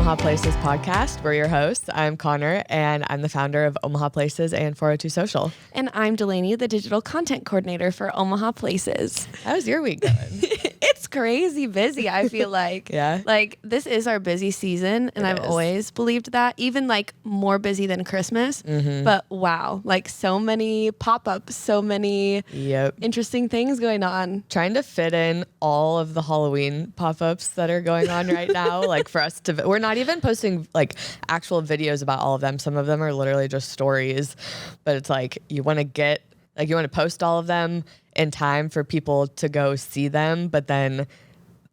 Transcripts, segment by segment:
Omaha Places podcast. We're your hosts. I'm Connor, and I'm the founder of Omaha Places and 402 Social. And I'm Delaney, the digital content coordinator for Omaha Places. How's your week going? It's crazy busy, I feel like. Yeah. Like, this is our busy season, and I've always believed that. Even, like, more busy than Christmas. Mm-hmm. But, wow. Like, so many pop-ups, so many interesting things going on. Trying to fit in all of the Halloween pop-ups that are going on right now. Like, for us to... We're not even posting, like, actual videos about all of them. Some of them are literally just stories. But it's like, you want to get... Like, you want to post all of them in time for people to go see them, but then,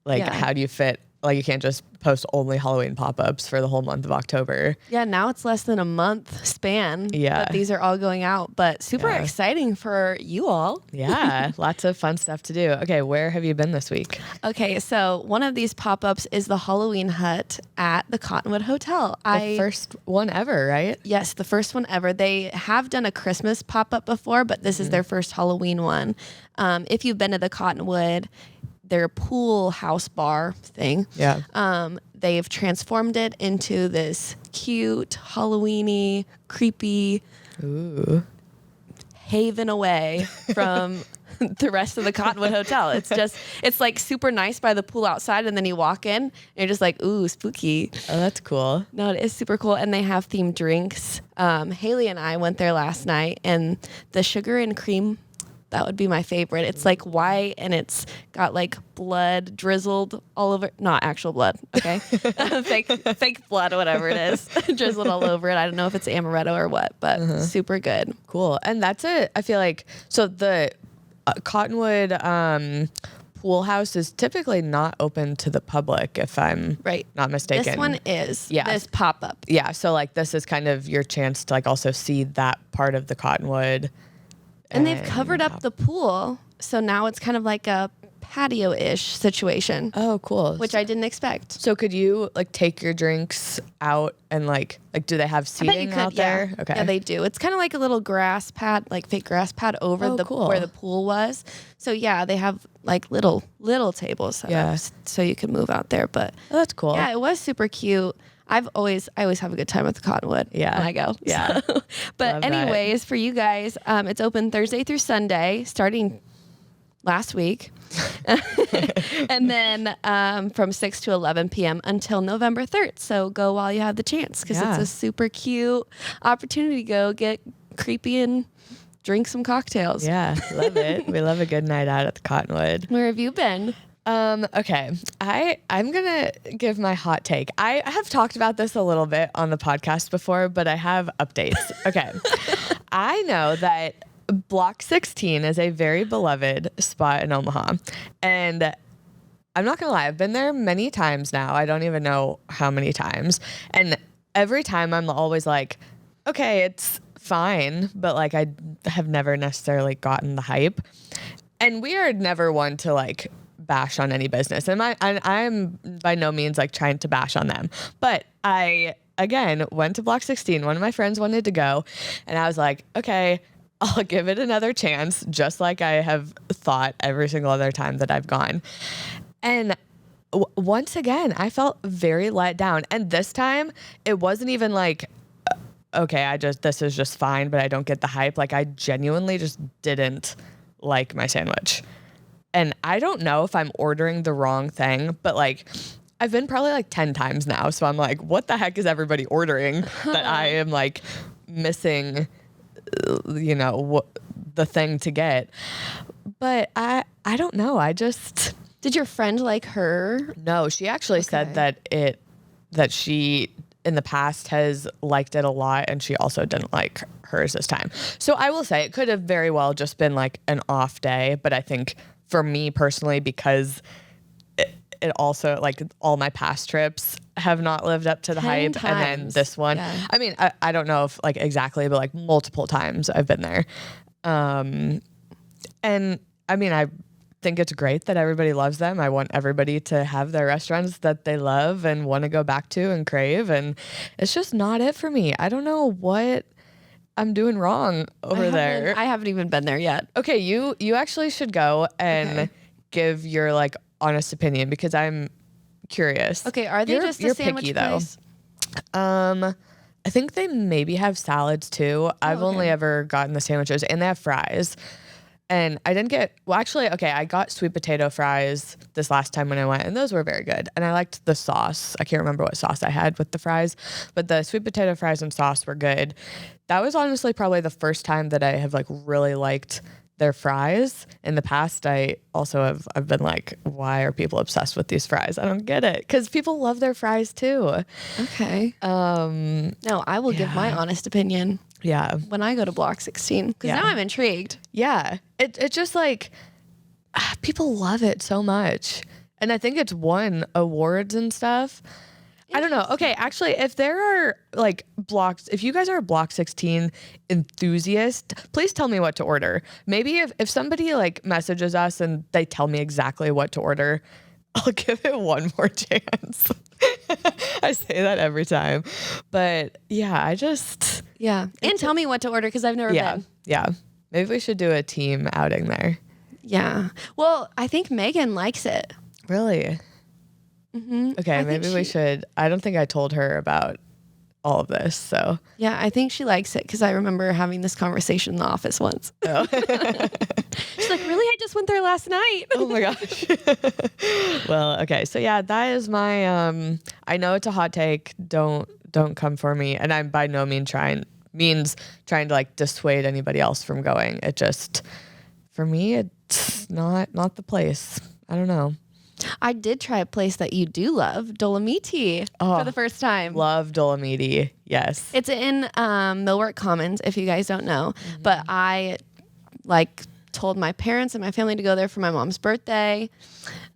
like, how do you fit? Like, you can't just post only Halloween pop-ups for the whole month of October. Yeah, now it's less than a month span. Yeah. But these are all going out, but super exciting for you all. Yeah, lots of fun stuff to do. Okay, where have you been this week? Okay, so one of these pop-ups is the Halloween hut at the Cottonwood Hotel. The first one ever, right? Yes, the first one ever. They have done a Christmas pop-up before, but this is their first Halloween one. If you've been to the Cottonwood, their pool house bar thing. Yeah. They've transformed it into this cute, Halloween-y, creepy haven away from the rest of the Cottonwood Hotel. It's like super nice by the pool outside, and then you walk in and you're just like, ooh, spooky. Oh, that's cool. No, it is super cool. And they have themed drinks. Haley and I went there last night, and the sugar and cream, that would be my favorite. It's like white, and it's got like blood drizzled all over. Not actual blood, okay? fake blood, whatever it is, drizzled all over it. I don't know if it's amaretto or what, but super good. Cool. And that's it. I feel like, so the Cottonwood pool house is typically not open to the public, if I'm not mistaken. This one is. This pop-up. Yeah. So like this is kind of your chance to like also see that part of the Cottonwood. And they've covered up the pool, so now it's kind of like a patio-ish situation. Oh, cool. Which I didn't expect. So could you like take your drinks out and like do they have seating out there? Yeah. Okay. Yeah, they do. It's kind of like a little grass pad, like fake grass pad over where the pool was. So yeah, they have like little tables set up so you can move out there. But that's cool. Yeah, it was super cute. I always have a good time at the Cottonwood when I go. Yeah. So. But anyways, for you guys, it's open Thursday through Sunday, starting last week. And then from 6 to 11 p.m. until November 3rd. So go while you have the chance, because it's a super cute opportunity to go get creepy and drink some cocktails. Yeah, love it. We love a good night out at the Cottonwood. Where have you been? Okay. I'm going to give my hot take. I have talked about this a little bit on the podcast before, but I have updates. Okay. I know that Block 16 is a very beloved spot in Omaha. And I'm not going to lie, I've been there many times now. I don't even know how many times. And every time I'm always like, okay, it's fine. But like, I have never necessarily gotten the hype. And we are never one to like bash on any business. And I'm by no means like trying to bash on them. But I, again, went to Block 16. One of my friends wanted to go. And I was like, okay, I'll give it another chance, just like I have thought every single other time that I've gone. And once again, I felt very let down. And this time, it wasn't even like, okay, this is just fine, but I don't get the hype. Like, I genuinely just didn't like my sandwich. And I don't know if I'm ordering the wrong thing, but like, I've been probably like 10 times now. So I'm like, what the heck is everybody ordering that I am like missing, the thing to get? But I don't know. Did your friend like her? No, she actually said that she in the past has liked it a lot, and she also didn't like hers this time. So I will say it could have very well just been like an off day, but I think for me personally, because it also like all my past trips have not lived up to the hype. Times. And then this one, I mean, I don't know if like exactly, but like multiple times I've been there. And I mean, I think it's great that everybody loves them. I want everybody to have their restaurants that they love and want to go back to and crave. And it's just not it for me. I don't know what I'm doing wrong over there. I haven't even been there yet. Okay, you actually should go and give your like honest opinion, because I'm curious. Okay, are they just a sandwich picky, place? I think they maybe have salads too. I've only ever gotten the sandwiches, and they have fries. And I didn't get, well, actually, okay, I got sweet potato fries this last time when I went, and those were very good. And I liked the sauce. I can't remember what sauce I had with the fries, but the sweet potato fries and sauce were good. That was honestly probably the first time that I have like really liked their fries. In the past, I've been like, why are people obsessed with these fries? I don't get it. Because people love their fries too. Okay. No, I will give my honest opinion. Yeah. When I go to Block 16, because now I'm intrigued. Yeah. It's just like, people love it so much. And I think it's won awards and stuff. I don't know. Okay, actually, if there are like if you guys are a Block 16 enthusiast, please tell me what to order. Maybe if somebody like messages us and they tell me exactly what to order, I'll give it one more chance. I say that every time. But yeah, And tell me what to order because I've never been. Yeah. Maybe we should do a team outing there. Yeah. Well, I think Megan likes it. Really? Mm-hmm. Okay, maybe we should. I don't think I told her about all of this, so. Yeah, I think she likes it because I remember having this conversation in the office once. Oh. She's like, really? I just went there last night. Oh my gosh. Well, okay. So yeah, that is my, I know it's a hot take. Don't come for me. And I'm by no means trying to like dissuade anybody else from going. It just, for me, it's not the place. I don't know. I did try a place that you do love, Dolomiti, for the first time. Love Dolomiti. Yes. It's in Millwork Commons, if you guys don't know. Mm-hmm. But I told my parents and my family to go there for my mom's birthday.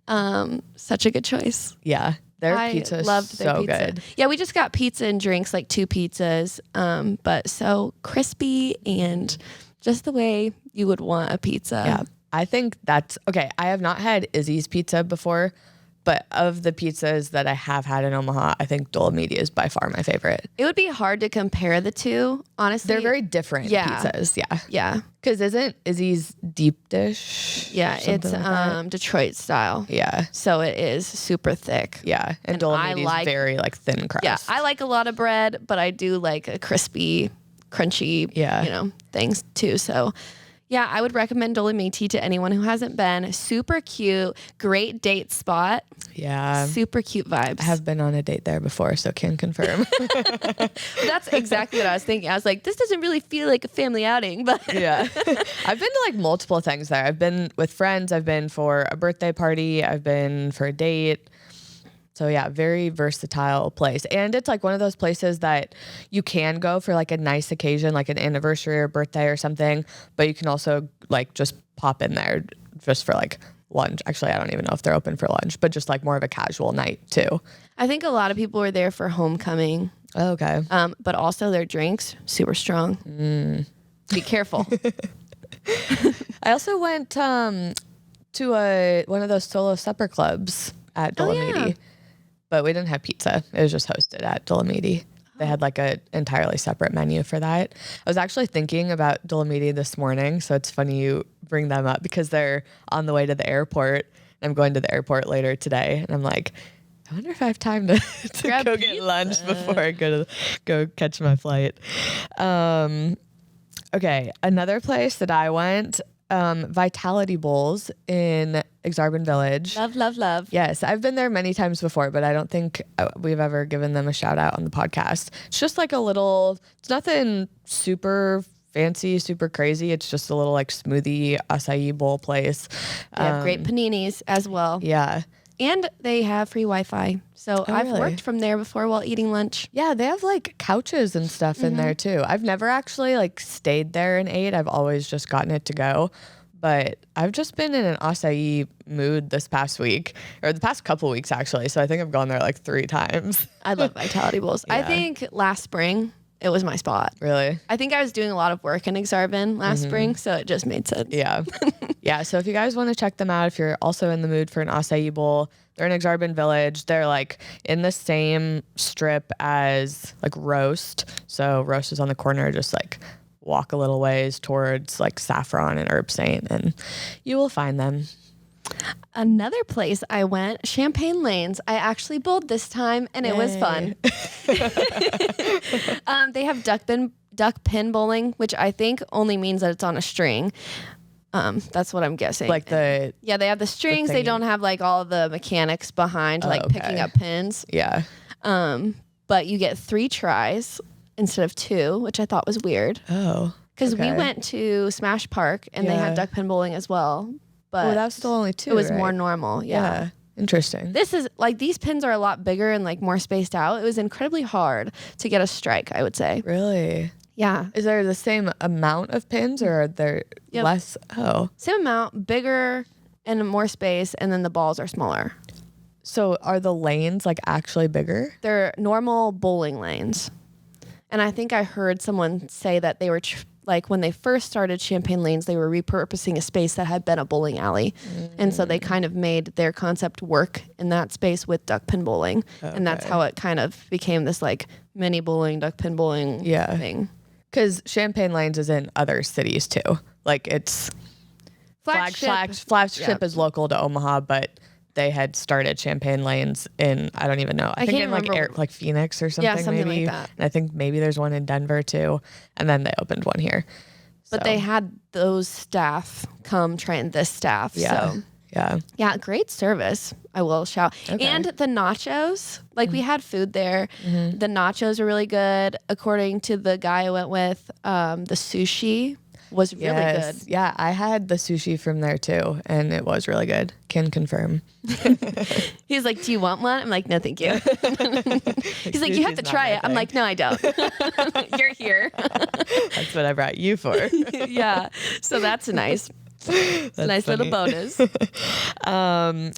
Such a good choice. Yeah. Their pizza is so good. Yeah, we just got pizza and drinks, like 2 pizzas, but so crispy and just the way you would want a pizza. Yeah. I think that's okay. I have not had Izzy's pizza before, but of the pizzas that I have had in Omaha, I think Dolomiti is by far my favorite. It would be hard to compare the two, honestly. They're very different pizzas. Yeah. Yeah. Because isn't Izzy's deep dish? Yeah, it's like Detroit style. Yeah. So it is super thick. Yeah. And Dolomiti's very like thin crust. Yeah. I like a lot of bread, but I do like a crispy, crunchy, things too. So yeah, I would recommend Dolomiti to anyone who hasn't been. Super cute, great date spot. Yeah. Super cute vibes. I have been on a date there before, so can confirm. That's exactly what I was thinking. I was like, this doesn't really feel like a family outing, but yeah. I've been to like multiple things there. I've been with friends. I've been for a birthday party. I've been for a date. So yeah, very versatile place. And it's like one of those places that you can go for like a nice occasion, like an anniversary or birthday or something, but you can also like just pop in there just for like lunch. Actually, I don't even know if they're open for lunch, but just like more of a casual night too. I think a lot of people were there for homecoming. Oh, okay. But also their drinks, super strong. Be careful. I also went to one of those solo supper clubs at Dolomiti. Oh, yeah. But we didn't have pizza. It was just hosted at Dolomiti. They had like a entirely separate menu for that. I was actually thinking about Dolomiti this morning, so it's funny you bring them up because they're on the way to the airport. I'm going to the airport later today, and I'm like, I wonder if I have time to go get lunch before I go catch my flight. Okay, another place that I went, Vitality Bowls in Exarban Village. Love, love, love. Yes, I've been there many times before, but I don't think we've ever given them a shout out on the podcast. It's just like it's nothing super fancy, super crazy. It's just a little like smoothie acai bowl place. They have great paninis as well. Yeah. And they have free Wi-Fi. So I've worked from there before while eating lunch. Yeah, they have like couches and stuff in there too. I've never actually like stayed there and ate. I've always just gotten it to go. But I've just been in an acai mood this past week, or the past couple weeks actually. So I think I've gone there like 3 times. I love Vitality Bowls. Yeah. I think last spring it was my spot. Really? I think I was doing a lot of work in Exarban last spring, so it just made sense. Yeah. Yeah, so if you guys want to check them out, if you're also in the mood for an acai bowl, they're in Exarban Village. They're like in the same strip as like Roast. So Roast is on the corner, just like walk a little ways towards like Saffron and Herb Saint, and you will find them. Another place I went, Champagne Lanes. I actually bowled this time, and it was fun. They have duck pin bowling, which I think only means that it's on a string. That's what I'm guessing. Like they have the strings. They don't have like all the mechanics behind picking up pins. Yeah. But you get 3 tries instead of 2, which I thought was weird. Oh. Because we went to Smash Park and they had duck pin bowling as well. But that was still only 2. It was more normal. Yeah. Interesting. This is like these pins are a lot bigger and like more spaced out. It was incredibly hard to get a strike, I would say. Really? Yeah. Is there the same amount of pins or are there less? Oh. Same amount, bigger and more space, and then the balls are smaller. So are the lanes like actually bigger? They're normal bowling lanes. And I think I heard someone say that they were like when they first started Champagne Lanes, they were repurposing a space that had been a bowling alley. And so they kind of made their concept work in that space with duck pin bowling. Okay. And that's how it kind of became this like mini bowling, duck pin bowling thing. Because Champagne Lanes is in other cities too. Like it's Flagship is local to Omaha, but they had started Champagne Lanes in, I don't even know. I think in like Phoenix or something. Yeah, something maybe. like that. And I think maybe there's one in Denver too. And then they opened one here. But they had those staff come train this staff. Yeah. So. Yeah, great service, I will shout. Okay. And the nachos, like we had food there. Mm-hmm. The nachos are really good. According to the guy I went with, the sushi was really good. Yeah, I had the sushi from there too, and it was really good. Can confirm. He's like, do you want one? I'm like, no, thank you. He's like, you have to try it. I'm like, no, I don't. You're here. That's what I brought you for. Yeah, so that's nice. That's a nice funny. Little bonus.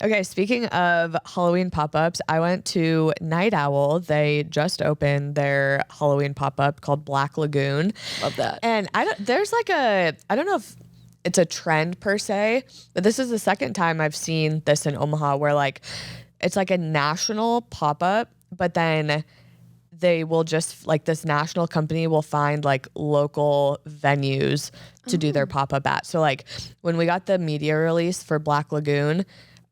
Okay, speaking of Halloween pop-ups, I went to Night Owl. They just opened their Halloween pop-up called Black Lagoon. Love that. And I don't know if it's a trend per se, but this is the second time I've seen this in Omaha where like it's like a national pop-up, but then they will just like this national company will find like local venues to do their pop-up at. So like when we got the media release for Black Lagoon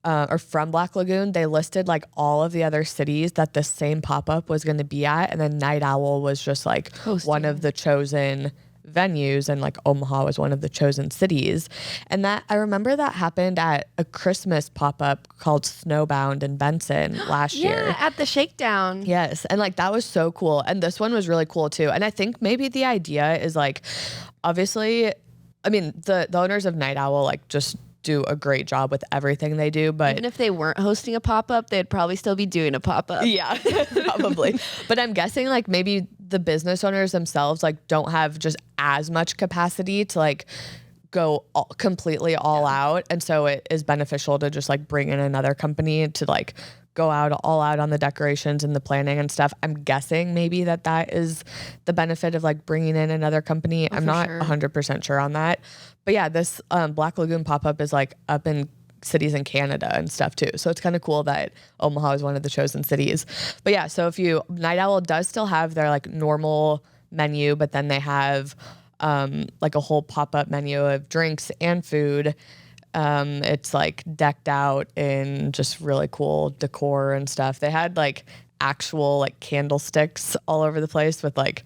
or from Black Lagoon, they listed like all of the other cities that the same pop-up was going to be at. And then Night Owl was just like one of the chosen venues, and like Omaha was one of the chosen cities. And that I remember that happened at a Christmas pop-up called Snowbound in Benson last year. Yeah, at the Shakedown. Yes. And like that was so cool. And this one was really cool too. And I think maybe the idea is like, obviously, I mean, the owners of Night Owl like just do a great job with everything they do, but even if they weren't hosting a pop-up, they'd probably still be doing a pop-up. Yeah, probably. But I'm guessing like maybe the business owners themselves like don't have just as much capacity to like go completely all out, and so it is beneficial to just like bring in another company to like go all out on the decorations and the planning and stuff. I'm guessing maybe that is the benefit of like bringing in another company. I'm not 100% sure on that. But yeah, this Black Lagoon pop-up is like up in cities in Canada and stuff too. So it's kind of cool that Omaha is one of the chosen cities. But yeah, so Night Owl does still have their like normal menu, but then they have like a whole pop-up menu of drinks and food. It's like decked out in just really cool decor and stuff. They had like actual like candlesticks all over the place with like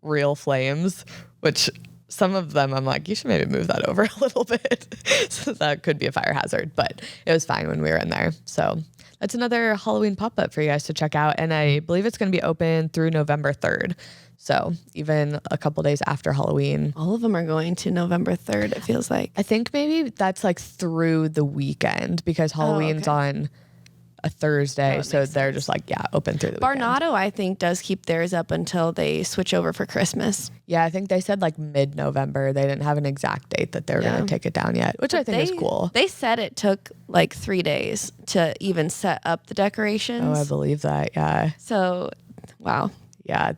real flames, which some of them I'm like, you should maybe move that over a little bit. So that could be a fire hazard, but it was fine when we were in there. So that's another Halloween pop-up for you guys to check out. And I believe it's going to be open through November 3rd. So even a couple days after Halloween. All of them are going to November 3rd, it feels like. I think maybe that's like through the weekend because Halloween's on a Thursday. So they're just like, open through the weekend. Barnado, I think, does keep theirs up until they switch over for Christmas. Yeah, I think they said like mid-November. They didn't have an exact date that they were going to take it down yet, which I think is cool. They said it took like 3 days to even set up the decorations. Oh, I believe that. Yeah. So, wow. Yeah.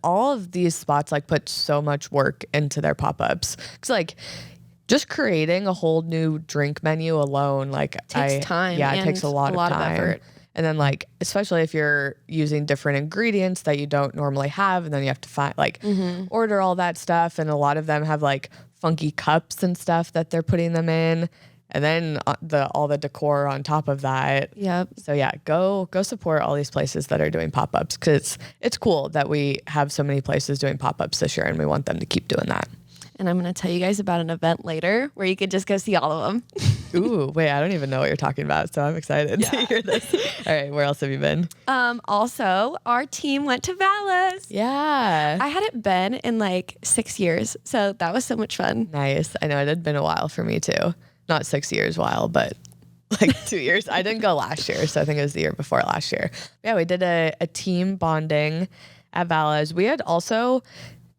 All of these spots like put so much work into their pop-ups. It's like just creating a whole new drink menu alone, like takes time. Yeah, it takes a lot of time. Of effort. And then like, especially if you're using different ingredients that you don't normally have, and then you have to find order all that stuff. And a lot of them have like funky cups and stuff that they're putting them in. and then all the decor on top of that. Yep. So yeah, go support all these places that are doing pop-ups, because it's cool that we have so many places doing pop-ups this year, and we want them to keep doing that. And I'm going to tell you guys about an event later where you could just go see all of them. Ooh, wait, I don't even know what you're talking about, so I'm excited to hear this. All right, where else have you been? Also, our team went to Vala's. Yeah. I hadn't been in like 6 years, so that was so much fun. Nice. I know it had been a while for me too. Not 6 years while, but like 2 years. I didn't go last year, so I think it was the year before last year. Yeah, we did a team bonding at Vala's. We had also,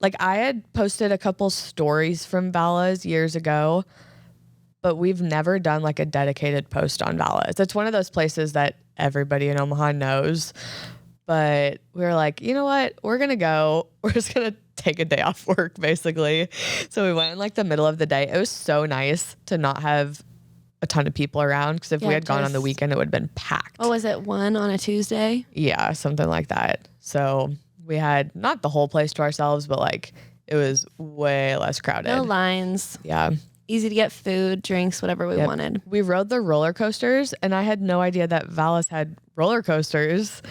like, I had posted a couple stories from Vala's years ago, but we've never done like a dedicated post on Vala's. It's one of those places that everybody in Omaha knows, but we were like, you know what? We're going to go. We're just going to take a day off work, basically. So we went in like the middle of the day. It was so nice to not have a ton of people around, because if we had gone on the weekend, it would have been packed. What was it, 1 on a Tuesday? Yeah, something like that. So we had not the whole place to ourselves, but like it was way less crowded. No lines. Yeah. Easy to get food, drinks, whatever we wanted. We rode the roller coasters, and I had no idea that Vala's had roller coasters.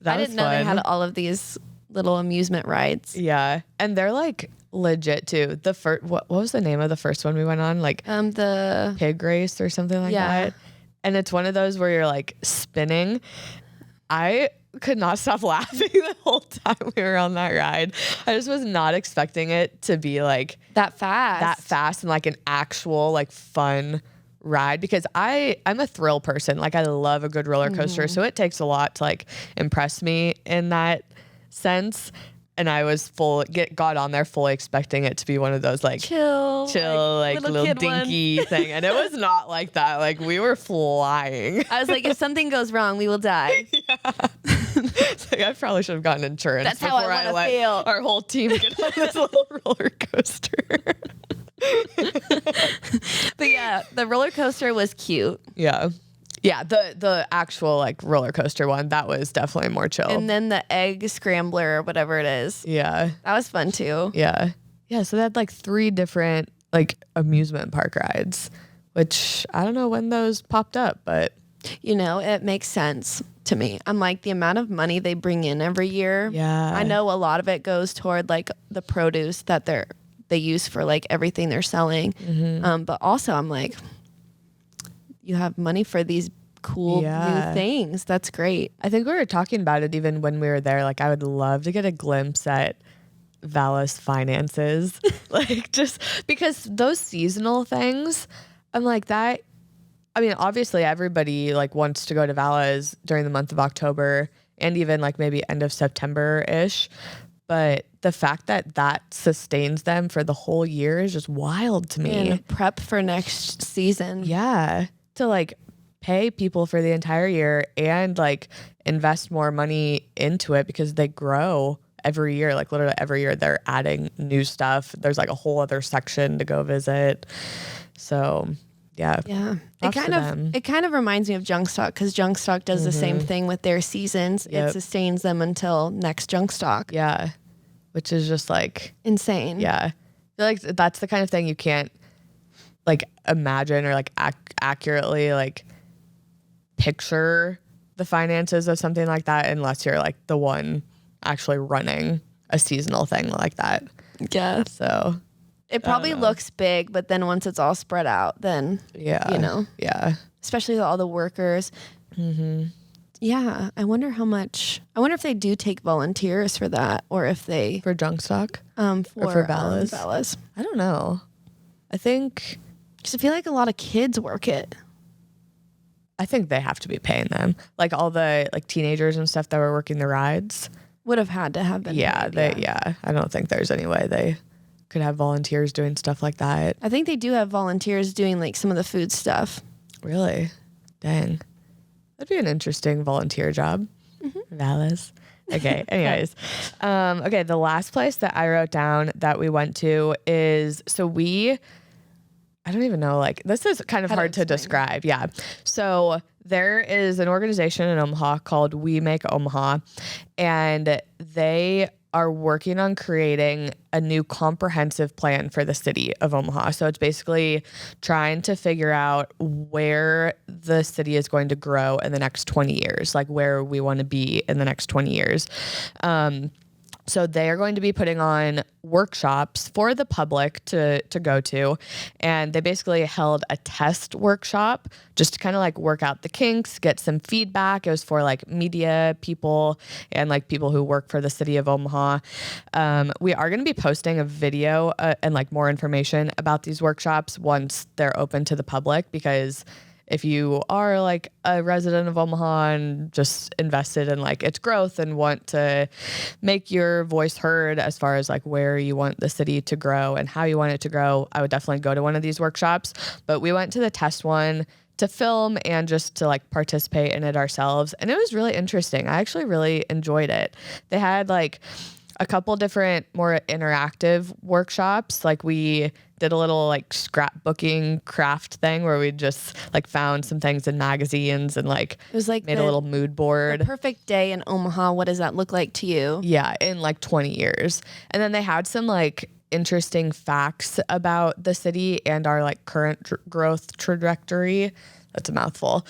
I didn't know they had all of these little amusement rides. Yeah. And they're like legit too. The first, what was the name of the first one we went on? Like the pig race or something like that. And it's one of those where you're like spinning. I could not stop laughing the whole time we were on that ride. I just was not expecting it to be like that fast and like an actual like fun ride, because I'm a thrill person. Like I love a good roller coaster. So it takes a lot to like impress me in that sense. And I was got on there fully expecting it to be one of those like chill, like little dinky thing. And it was not like that. Like we were flying. I was like, if something goes wrong, we will die. Yeah. Like, I probably should have gotten insurance. That's how I let feel. Our whole team get on this little roller coaster. But yeah, the roller coaster was cute. Yeah. Yeah, the actual like roller coaster one, that was definitely more chill. And then the egg scrambler or whatever it is. Yeah. That was fun too. Yeah. Yeah, so they had like 3 different like amusement park rides, which I don't know when those popped up, but you know, it makes sense to me. I'm like, the amount of money they bring in every year. Yeah. I know a lot of it goes toward like the produce that they use for like everything they're selling. But also I'm like, you have money for these cool new things. That's great. I think we were talking about it even when we were there. Like, I would love to get a glimpse at Vala's finances. Like, just because those seasonal things, I'm like that. I mean, obviously everybody like wants to go to Vala's during the month of October and even like maybe end of September-ish. But the fact that that sustains them for the whole year is just wild to me. And prep for next season. Yeah. To like pay people for the entire year and like invest more money into it, because they grow every year. Like literally every year they're adding new stuff. There's like a whole other section to go visit. So yeah. It kind of reminds me of Junk Stock, because Junk Stock does the same thing with their seasons. Yep. It sustains them until next Junk Stock. Yeah. Which is just like insane. Yeah. I feel like that's the kind of thing you can't like imagine or like accurately like picture the finances of something like that unless you're like the one actually running a seasonal thing like that. Yeah. So it probably looks big, but then once it's all spread out, then you know. Yeah. Especially with all the workers. Yeah. I wonder if they do take volunteers for that, or if they for Junk Stock for Vala's. Vala's. I don't know. I think, because I feel like a lot of kids work it. I think they have to be paying them. Like all the like teenagers and stuff that were working the rides would have had to have been. Yeah. I don't think there's any way they could have volunteers doing stuff like that. I think they do have volunteers doing like some of the food stuff. Really? Dang. That'd be an interesting volunteer job. Vala's. Okay. Anyways. Okay. The last place that I wrote down that we went to is, I don't even know, like, this is kind of hard to describe. Yeah. So there is an organization in Omaha called We Make Omaha, and they are working on creating a new comprehensive plan for the city of Omaha. So it's basically trying to figure out where the city is going to grow in the next 20 years, like where we want to be in the next 20 years. So they are going to be putting on workshops for the public to go to. And they basically held a test workshop just to kind of like work out the kinks, get some feedback. It was for like media people and like people who work for the city of Omaha. We are going to be posting a video and like more information about these workshops once they're open to the public, because if you are like a resident of Omaha and just invested in like its growth and want to make your voice heard as far as like where you want the city to grow and how you want it to grow, I would definitely go to one of these workshops. But we went to the test one to film and just to like participate in it ourselves. And it was really interesting. I actually really enjoyed it. They had like a couple different more interactive workshops. Like we did a little like scrapbooking craft thing where we just like found some things in magazines and like It was like made a little mood board. The perfect day in Omaha. What does that look like to you? Yeah, in like 20 years. And then they had some like interesting facts about the city and our like current growth trajectory. That's a mouthful.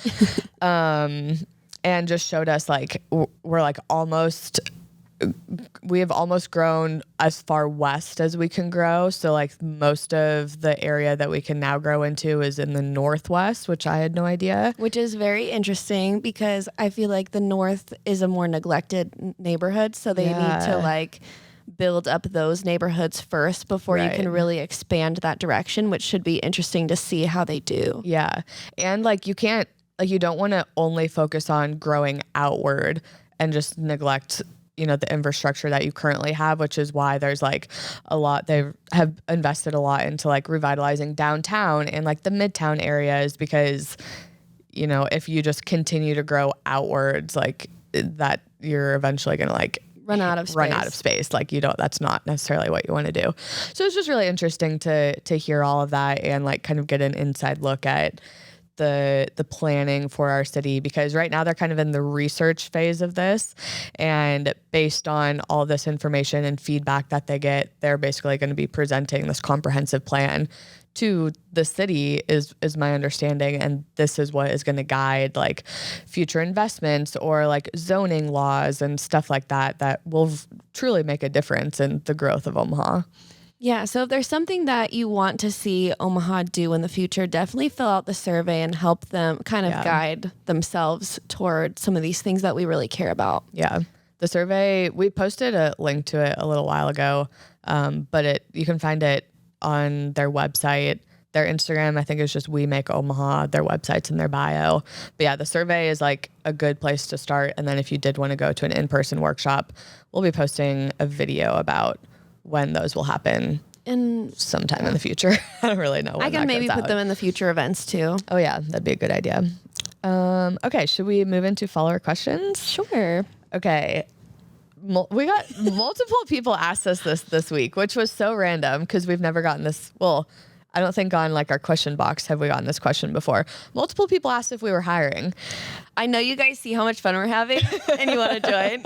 And just showed us like we're like we have almost grown as far west as we can grow. So like most of the area that we can now grow into is in the northwest, which I had no idea. Which is very interesting because I feel like the north is a more neglected neighborhood. So they need to like build up those neighborhoods first before you can really expand that direction, which should be interesting to see how they do. Yeah. And like you don't want to only focus on growing outward and just neglect the infrastructure that you currently have, which is why there's like they have invested a lot into like revitalizing downtown and like the midtown areas, because, if you just continue to grow outwards, like that, you're eventually going to like run out of space. Like that's not necessarily what you want to do. So it's just really interesting to hear all of that and like kind of get an inside look at the planning for our city, because right now they're kind of in the research phase of this, and based on all this information and feedback that they get, they're basically going to be presenting this comprehensive plan to the city is my understanding. And this is what is going to guide like future investments or like zoning laws and stuff like that will truly make a difference in the growth of Omaha. Yeah, so if there's something that you want to see Omaha do in the future, definitely fill out the survey and help them kind of guide themselves toward some of these things that we really care about. Yeah, the survey, we posted a link to it a little while ago, but you can find it on their website. Their Instagram, I think, is just We Make Omaha. Their website's in their bio. But yeah, the survey is like a good place to start. And then if you did want to go to an in-person workshop, we'll be posting a video about when those will happen in sometime in the future. I don't really know when I can maybe put them in the future events too. Oh yeah, that'd be a good idea. Okay, should we move into follower questions? Sure. Okay. We got multiple people asked us this week, which was so random because we've never gotten this. Well, I don't think on like our question box have we gotten this question before. Multiple people asked if we were hiring. I know you guys see how much fun we're having and you want to join.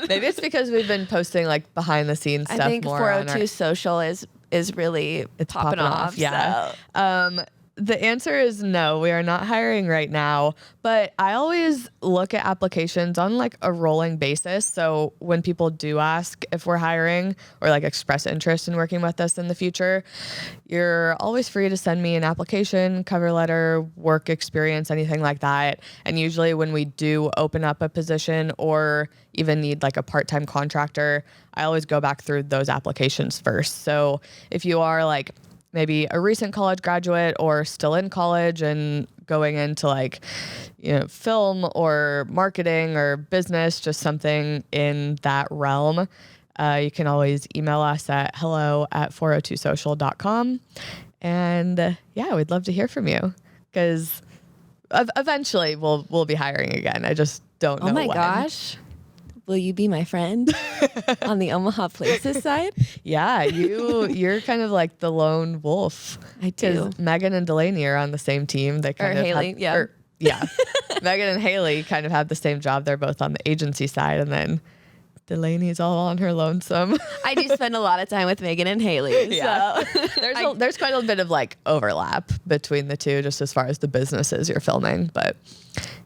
Maybe it's because we've been posting like behind the scenes stuff more. I think 402 social is really popping off. Yeah. So. The answer is no, we are not hiring right now, but I always look at applications on like a rolling basis. So when people do ask if we're hiring or like express interest in working with us in the future, you're always free to send me an application, cover letter, work experience, anything like that. And usually when we do open up a position or even need like a part-time contractor, I always go back through those applications first. So if you are like maybe a recent college graduate or still in college and going into like, film or marketing or business, just something in that realm, you can always email us at hello@402social.com. And we'd love to hear from you because eventually we'll be hiring again. I just don't know when. Oh my gosh. Will you be my friend on the Omaha Places side? Yeah, you're kind of like the lone wolf. I do. Megan and Delaney are on the same team. They kind of Haley, yeah. Megan and Haley kind of have the same job. They're both on the agency side, and then Delaney's all on her lonesome. I do spend a lot of time with Megan and Haley. Yeah. So There's quite a bit of like overlap between the two, just as far as the businesses you're filming. But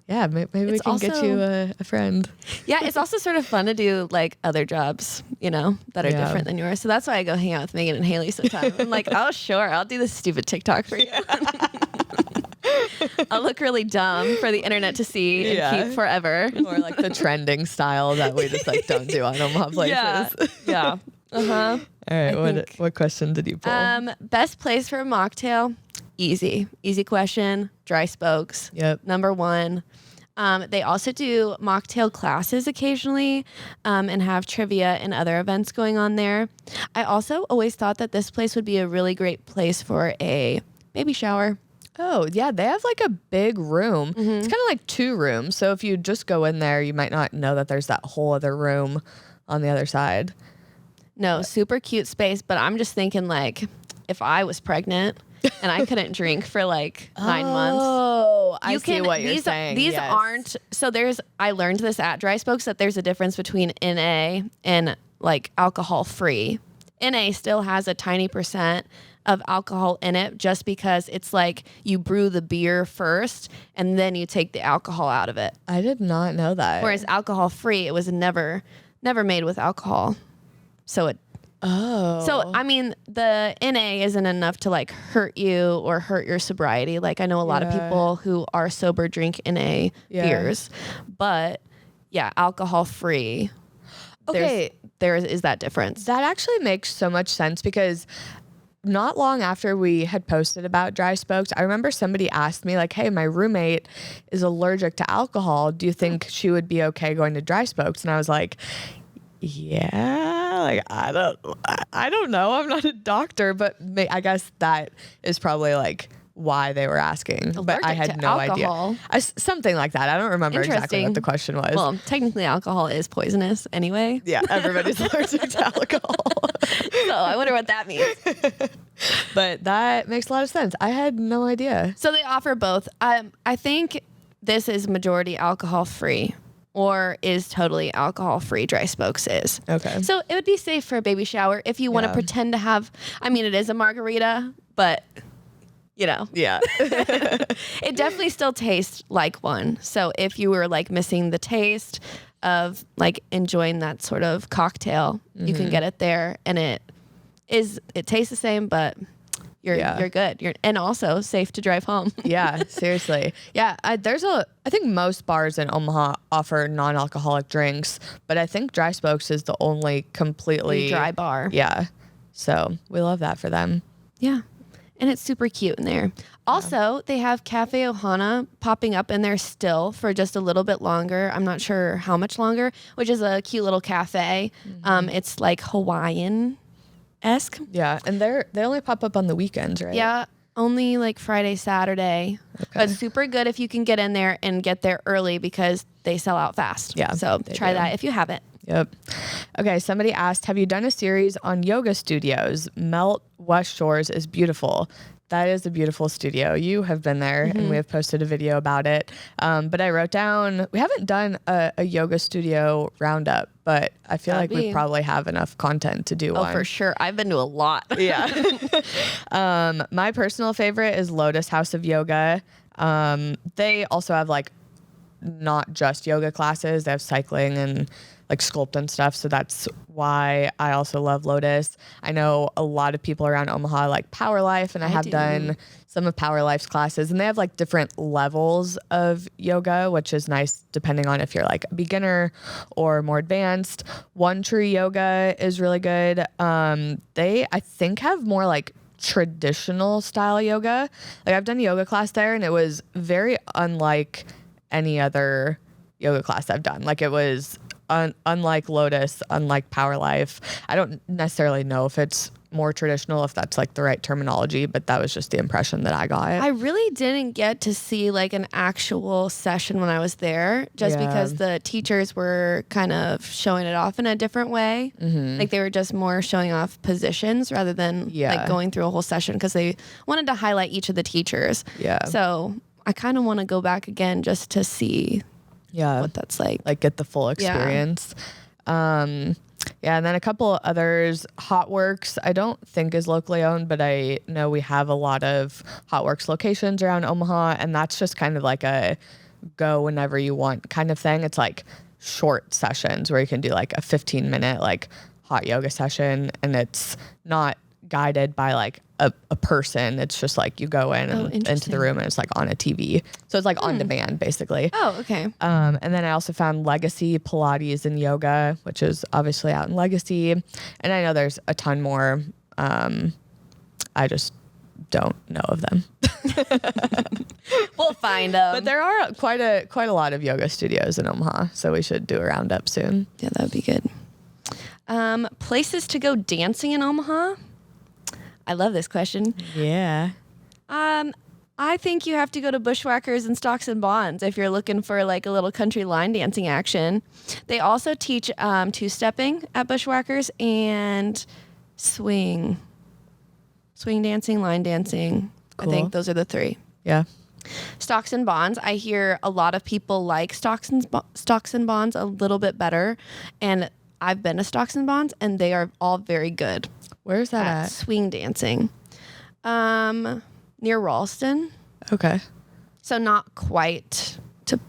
yeah, maybe we can get you a friend. yeah, it's also sort of fun to do like other jobs, that are different than yours. So that's why I go hang out with Megan and Haley sometimes. I'm like, oh, sure, I'll do this stupid TikTok for you. I'll look really dumb for the internet to see and keep forever. Or like the trending style that we just like don't do on Omaha Places. Yeah. Uh-huh. All right, what question did you pull? Best place for a mocktail? Easy question. Dry Spokes. Yep. Number one. They also do mocktail classes occasionally and have trivia and other events going on there. I also always thought that this place would be a really great place for a baby shower. Oh, yeah, they have like a big room. It's kind of like 2 rooms. So if you just go in there, you might not know that there's that whole other room on the other side. No, super cute space, but I'm just thinking like if I was pregnant and I couldn't drink for like 9 months. Oh, I see what you're saying. These aren't, so I learned this at Dry Spokes that there's a difference between NA and like alcohol free. NA still has a tiny percent of alcohol in it just because it's like you brew the beer first and then you take the alcohol out of it. I did not know that. Whereas alcohol free, it was never made with alcohol. So I mean, the NA isn't enough to like hurt you or hurt your sobriety. Like I know a lot of people who are sober drink NA beers, but yeah, alcohol free. Okay. There is that difference. That actually makes so much sense because not long after we had posted about Dry Spokes, I remember somebody asked me like, hey, my roommate is allergic to alcohol. Do you think she would be okay going to Dry Spokes? And I was like, yeah, like I don't know. I'm not a doctor, but I guess that is probably like why they were asking. But I had no idea. Something like that. I don't remember exactly what the question was. Well, technically alcohol is poisonous anyway. Yeah, everybody's allergic to alcohol. So I wonder what that means. But that makes a lot of sense. I had no idea. So they offer both. I think this is majority alcohol free or is totally alcohol free. Dry Spokes is. Okay. So it would be safe for a baby shower if you want to pretend to have, I mean, it is a margarita, but Yeah. It definitely still tastes like one. So if you were like missing the taste of like enjoying that sort of cocktail, you can get it there and it tastes the same, but you're good. And also safe to drive home. Yeah, seriously. Yeah, I think most bars in Omaha offer non-alcoholic drinks, but I think Dry Spokes is the only completely dry bar. Yeah. So we love that for them. Yeah. And it's super cute in there. Also, they have Cafe Ohana popping up in there still for just a little bit longer. I'm not sure how much longer, which is a cute little cafe. It's like Hawaiian-esque. Yeah, and they only pop up on the weekends, right? Yeah, only like Friday, Saturday. Okay. But super good if you can get in there and get there early because they sell out fast. Yeah, so try that if you haven't. Yep. Okay, somebody asked, have you done a series on yoga studios? Melt West Shores is beautiful. That is a beautiful studio. You have been there and we have posted a video about it. But I wrote down, we haven't done a yoga studio roundup, but I feel like we probably have enough content to do one. Oh, for sure. I've been to a lot. Yeah. My personal favorite is Lotus House of Yoga. They also have like not just yoga classes. They have cycling and like sculpt and stuff. So that's why I also love Lotus. I know a lot of people around Omaha like Power Life, and I have done some of Power Life's classes, and they have like different levels of yoga, which is nice depending on if you're like a beginner or more advanced. One Tree Yoga is really good. They, I think, have more like traditional style yoga. Like I've done a yoga class there and it was very unlike any other yoga class I've done. Like it was unlike Lotus, unlike Power Life. I don't necessarily know if it's more traditional, if that's like the right terminology, but that was just the impression that I got. I really didn't get to see like an actual session when I was there, just because the teachers were kind of showing it off in a different way. Like they were just more showing off positions rather than like going through a whole session, because they wanted to highlight each of the teachers. So I kind of want to go back again just to see what that's like get the full experience. Yeah, and then a couple others. Hot Works, I don't think is locally owned, but I know we have a lot of Hot Works locations around Omaha, and that's just kind of like a go whenever you want kind of thing. It's like short sessions where you can do like a 15-minute like hot yoga session, and it's not guided by like a person. It's just like you go in and into the room and it's like on a TV. So it's like on demand basically. Oh, okay. And then I also found Legacy Pilates and Yoga, which is obviously out in Legacy. And I know there's a ton more. I just don't know of them. We'll find them. But there are quite a lot of yoga studios in Omaha, so we should do a roundup soon. Yeah, that would be good. Places to go dancing in Omaha. I love this question. Yeah. I think you have to go to Bushwackers and Stocks and Bonds if you're looking for like a little country line dancing action. They also teach two-stepping at Bushwackers and swing dancing, line dancing. Cool. I think those are the three. Yeah. Stocks and Bonds. I hear a lot of people like Stocks and Bonds a little bit better, and I've been to Stocks and Bonds, and they are all very good. Where's that at? Swing dancing. Near Ralston. Okay. So not quite to...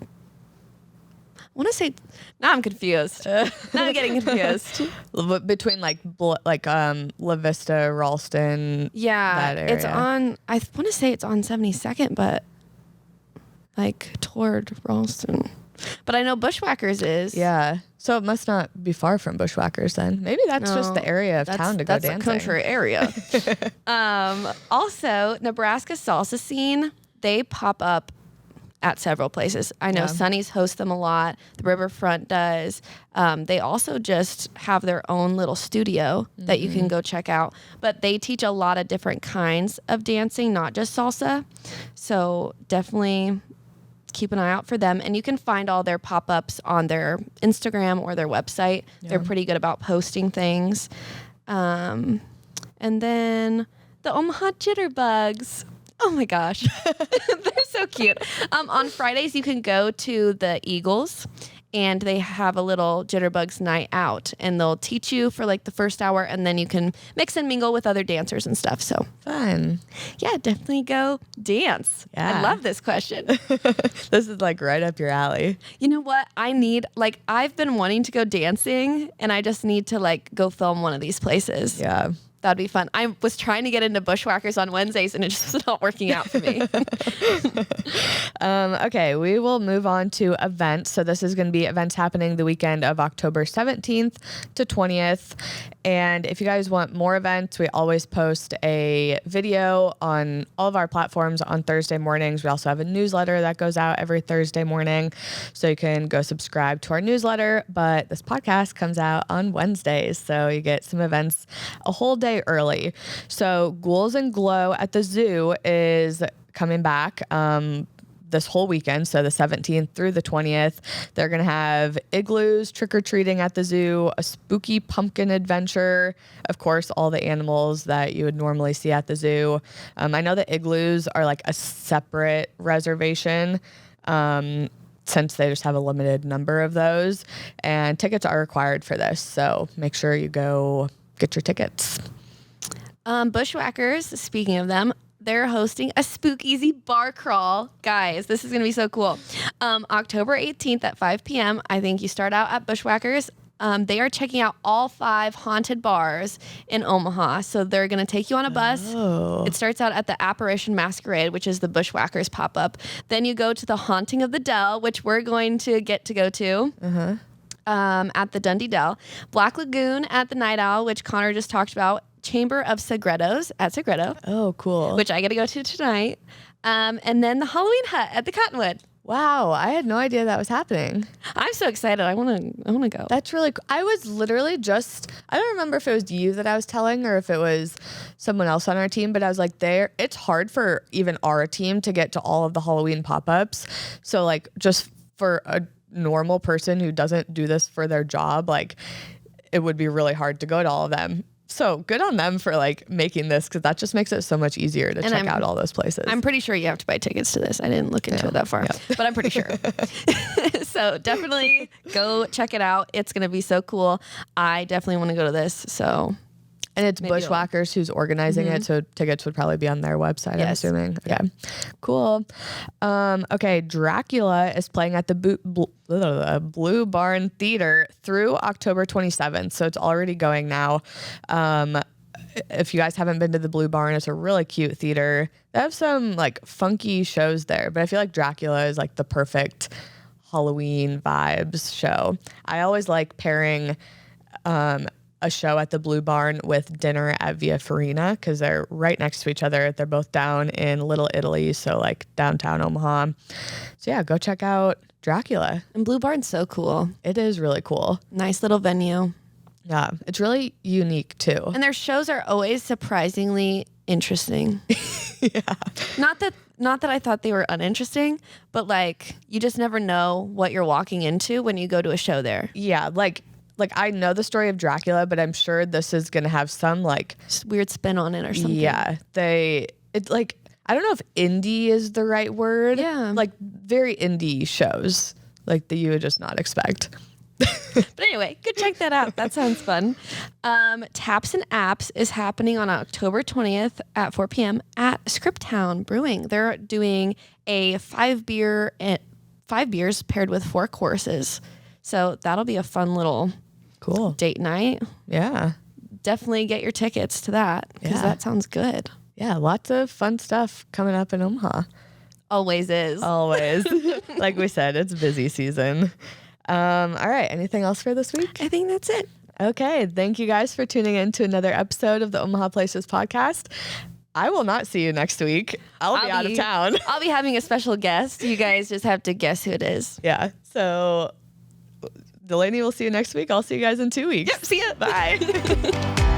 I want to say... Now I'm confused. Now I'm getting confused. Between like La Vista, Ralston. Yeah. That area. It's on... I want to say it's on 72nd, but like toward Ralston. But I know Bushwackers is. Yeah. So it must not be far from Bushwackers then. Maybe that's just the area of town to go dancing. That's a country area. Also, Nebraska Salsa Scene, they pop up at several places. I know Sunny's hosts them a lot. The Riverfront does. They also just have their own little studio that you can go check out. But they teach a lot of different kinds of dancing, not just salsa. So definitely keep an eye out for them. And you can find all their pop-ups on their Instagram or their website. Yeah. They're pretty good about posting things. And then the Omaha Jitterbugs. Oh my gosh. They're so cute. On Fridays, you can go to the Eagles and they have a little Jitterbugs night out, and they'll teach you for like the first hour, and then you can mix and mingle with other dancers and stuff. So fun. Yeah, definitely go dance. Yeah. I love this question. This is like right up your alley. You know what? I've been wanting to go dancing, and I just need to like go film one of these places. Yeah. That'd be fun. I was trying to get into Bushwackers on Wednesdays, and it just was not working out for me. Okay, we will move on to events. So this is going to be events happening the weekend of October 17th to 20th. And if you guys want more events, we always post a video on all of our platforms on Thursday mornings. We also have a newsletter that goes out every Thursday morning, so you can go subscribe to our newsletter. But this podcast comes out on Wednesdays, so you get some events a whole day early. So Ghouls and Glow at the zoo is coming back this whole weekend, so the 17th through the 20th. They're going to have igloos, trick-or-treating at the zoo, a spooky pumpkin adventure, of course, all the animals that you would normally see at the zoo. I know that igloos are like a separate reservation since they just have a limited number of those, and tickets are required for this, so make sure you go get your tickets. Bushwackers, speaking of them, they're hosting a Spookeasy bar crawl. Guys, this is going to be so cool. October 18th at 5 p.m. I think you start out at Bushwackers. They are checking out all 5 haunted bars in Omaha. So they're going to take you on a bus. Oh. It starts out at the Apparition Masquerade, which is the Bushwackers pop-up. Then you go to the Haunting of the Dell, which we're going to get to go to. At the Dundee Dell. Black Lagoon at the Night Owl, which Connor just talked about. Chamber of Segredos at Segredo. Oh, cool. Which I got to go to tonight. And then the Halloween Hut at the Cottonwood. Wow, I had no idea that was happening. I'm so excited. I want to go. That's really cool. I was literally I don't remember if it was you that I was telling or if it was someone else on our team, but I was like, it's hard for even our team to get to all of the Halloween pop-ups. So like just for a normal person who doesn't do this for their job, like it would be really hard to go to all of them. So good on them for like making this, because that just makes it so much easier to check out all those places. I'm pretty sure you have to buy tickets to this. I didn't look into it that far, but I'm pretty sure. So definitely go check it out. It's going to be so cool. I definitely want to go to this. So. And it's Bushwackers who's organizing it, so tickets would probably be on their website, I'm assuming. Okay, cool. Okay, Dracula is playing at the Bluebarn Theatre through October 27th, so it's already going now. If you guys haven't been to the Bluebarn, it's a really cute theater. They have some like funky shows there, but I feel like Dracula is like the perfect Halloween vibes show. I always like pairing a show at the Bluebarn with dinner at Via Farina, because they're right next to each other. They're both down in Little Italy, so like downtown Omaha. So yeah, go check out Dracula. And Bluebarn's so cool. It is really cool. Nice little venue. Yeah, it's really unique too. And their shows are always surprisingly interesting. Yeah. Not that I thought they were uninteresting, but like you just never know what you're walking into when you go to a show there. Yeah, like I know the story of Dracula, but I'm sure this is going to have some like weird spin on it or something. Yeah, it's like, I don't know if indie is the right word. Yeah. Like very indie shows like that you would just not expect. But anyway, go check that out. That sounds fun. Taps and Apps is happening on October 20th at 4 p.m. at Scriptown Brewing. They're doing a 5 beers paired with 4 courses. So that'll be a fun little cool date night. Yeah. Definitely get your tickets to that, because that sounds good. Yeah, lots of fun stuff coming up in Omaha. Always is. Always. Like we said, it's busy season. All right. Anything else for this week? I think that's it. Okay. Thank you guys for tuning in to another episode of the Omaha Places podcast. I will not see you next week. I'll be out of town. I'll be having a special guest. You guys just have to guess who it is. Yeah. So Delaney will see you next week. I'll see you guys in 2 weeks. Yep. See ya. Bye.